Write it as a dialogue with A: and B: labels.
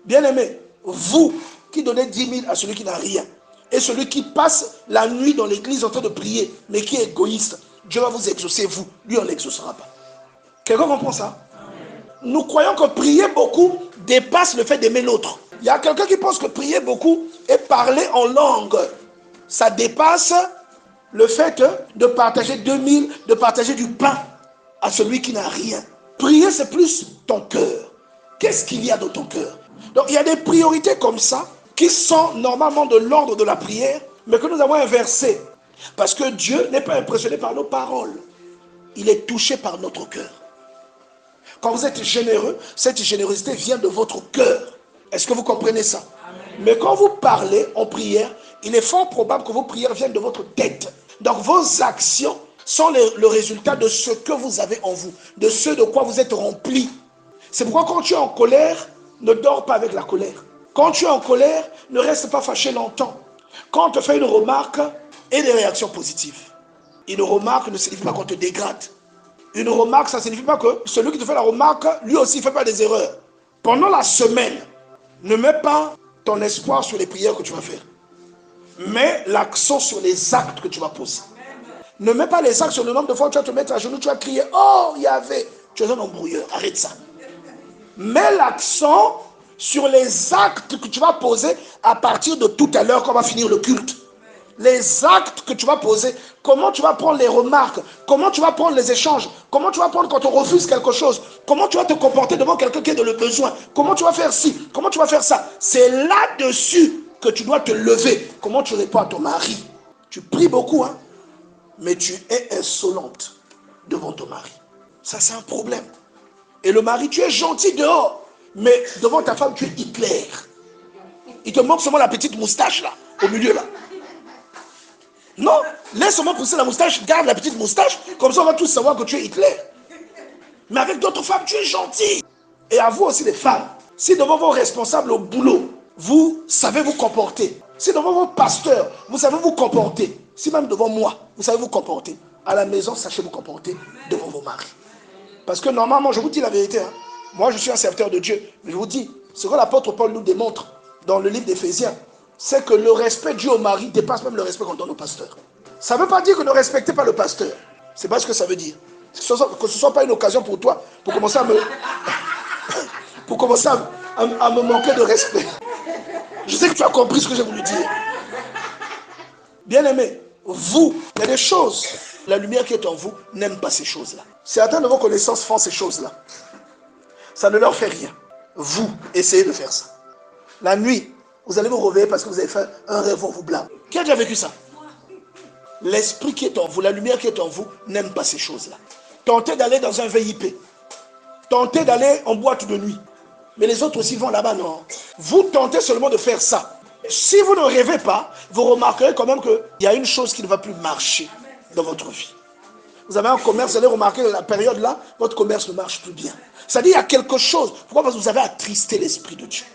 A: Bien-aimés, vous qui donnez 10 000 à celui qui n'a rien, et celui qui passe la nuit dans l'église en train de prier, mais qui est égoïste, Dieu va vous exaucer, vous. Lui, on ne l'exaucera pas. Quelqu'un comprend ça? Nous croyons que prier beaucoup dépasse le fait d'aimer l'autre. Il y a quelqu'un qui pense que prier beaucoup et parler en langue, ça dépasse le fait de partager 2000, de partager du pain à celui qui n'a rien. Prier, c'est plus ton cœur. Qu'est-ce qu'il y a dans ton cœur? Donc, il y a des priorités comme ça qui sont normalement de l'ordre de la prière, mais que nous avons inversées. Parce que Dieu n'est pas impressionné par nos paroles. Il est touché par notre cœur. Quand vous êtes généreux, cette générosité vient de votre cœur. Est-ce que vous comprenez ça? Amen. Mais quand vous parlez en prière, il est fort probable que vos prières viennent de votre tête. Donc vos actions sont le résultat de ce que vous avez en vous, de ce de quoi vous êtes rempli. C'est pourquoi quand tu es en colère, ne dors pas avec la colère. Quand tu es en colère, ne reste pas fâché longtemps. Quand on te fait une remarque, aie des réactions positives. Une remarque ne signifie pas qu'on te dégrade. Une remarque, ça ne signifie pas que celui qui te fait la remarque, lui aussi ne fait pas des erreurs. Pendant la semaine, ne mets pas ton espoir sur les prières que tu vas faire. Mets l'accent sur les actes que tu vas poser. Ne mets pas les actes sur le nombre de fois où tu vas te mettre à genoux, tu vas crier « Oh, il y avait !» Tu es un embrouilleur, arrête ça. Mets l'accent sur les actes que tu vas poser à partir de tout à l'heure quand on va finir le culte. Les actes que tu vas poser, comment tu vas prendre les remarques, comment tu vas prendre les échanges, comment tu vas prendre quand on refuse quelque chose, comment tu vas te comporter devant quelqu'un qui est dans le besoin, comment tu vas faire ci, comment tu vas faire ça. C'est là-dessus que tu dois te lever. Comment tu réponds à ton mari? Tu pries beaucoup, hein, mais tu es insolente devant ton mari. Ça, c'est un problème. Et le mari, tu es gentil dehors, mais devant ta femme, tu es Hitler. Il te manque seulement la petite moustache là, au milieu là. Non, laisse-moi pousser la moustache, garde la petite moustache, comme ça on va tous savoir que tu es Hitler. Mais avec d'autres femmes, tu es gentil. Et à vous aussi les femmes, si devant vos responsables au boulot, vous savez vous comporter, si devant vos pasteurs, vous savez vous comporter, si même devant moi, vous savez vous comporter, à la maison, sachez vous comporter devant vos maris. Parce que normalement, je vous dis la vérité, hein, moi je suis un serviteur de Dieu, mais je vous dis, ce que l'apôtre Paul nous démontre dans le livre d'Éphésiens, c'est que le respect dû au mari dépasse même le respect qu'on donne au pasteur. Ça ne veut pas dire que ne respectez pas le pasteur. C'est pas ce que ça veut dire. Que ce ne soit pas une occasion pour toi pour commencer à me, à me manquer de respect. Je sais que tu as compris ce que j'ai voulu dire. Bien-aimés, vous, il y a des choses. La lumière qui est en vous n'aime pas ces choses-là. Certains de vos connaissances font ces choses-là. Ça ne leur fait rien. Vous, essayez de faire ça. La nuit, vous allez vous réveiller parce que vous avez fait un rêve, on vous blâme. Qui a déjà vécu ça? L'esprit qui est en vous, la lumière qui est en vous, n'aime pas ces choses-là. Tentez d'aller dans un VIP. Tentez d'aller en boîte de nuit. Mais les autres aussi vont là-bas, non. Vous tentez seulement de faire ça. Si vous ne rêvez pas, vous remarquerez quand même qu'il y a une chose qui ne va plus marcher dans votre vie. Vous avez un commerce, vous allez remarquer que la période là, votre commerce ne marche plus bien. C'est-à-dire qu'il y a quelque chose. Pourquoi? Parce que vous avez attristé l'Esprit de Dieu.